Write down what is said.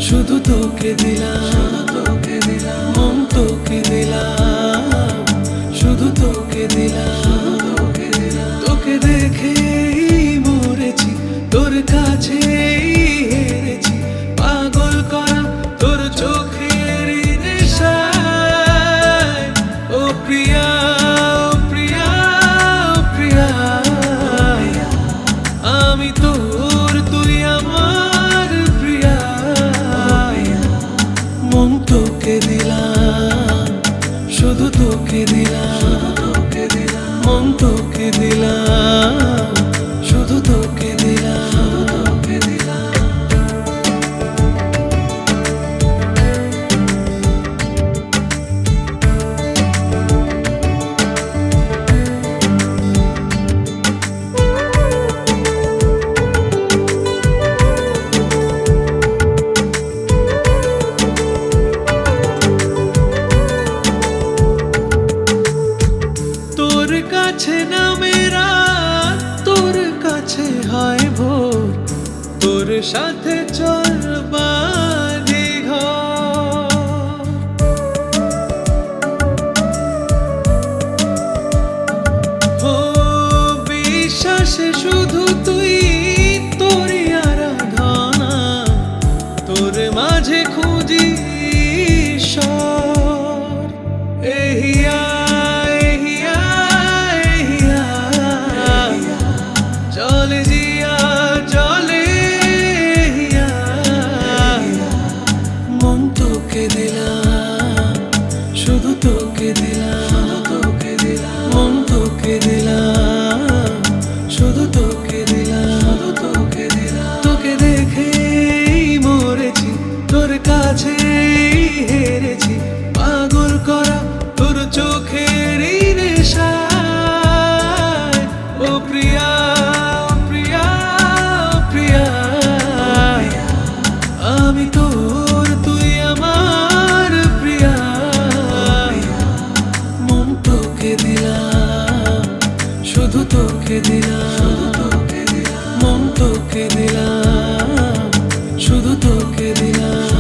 শুধু তোকে দিলাম, মন তোকে দিলাম, শুধু তোকে দিলাম, তোকে দেখেই মরেছি, তোর কাছে হেরেছি, পাগল করা তোর চোখের নেশায়। ও প্রিয়া, প্রিয়া, প্রিয়া, আমি তোর, তুই আমার প্রিয়া। মন তোকে দিলাম, শুধু তোকে দিলাম, মন তোকে দিলাম, শুধু তোকে দিলাম। তোর কাছে নামে রাত, তোর কাছে হয় ভোর, তোর সাথে চলবানি ঘর। ও বিশ্বাসে শুধু তুই, তোরই আরাধনা, তোর মাঝে খুঁজি ঈশ্বর। এহিয়া জলে জিয়া জলে হিয়া, মন তোকে দিলাম, শুধু তোকে দিলাম, মন তোকে দিলাম, শুধু তোকে দিলাম, তোকে দেখেই মরেছি, তোর কাছে হেরেছি, পাগল করা তোর চোখের নেশায়। ও প্রিয়া, আমি তোর, তুই আমার প্রিয়া। মন তোকে দিলাম, শুধু তোকে দিলাম, মন তোকে দিলাম, শুধু তোকে দিলাম।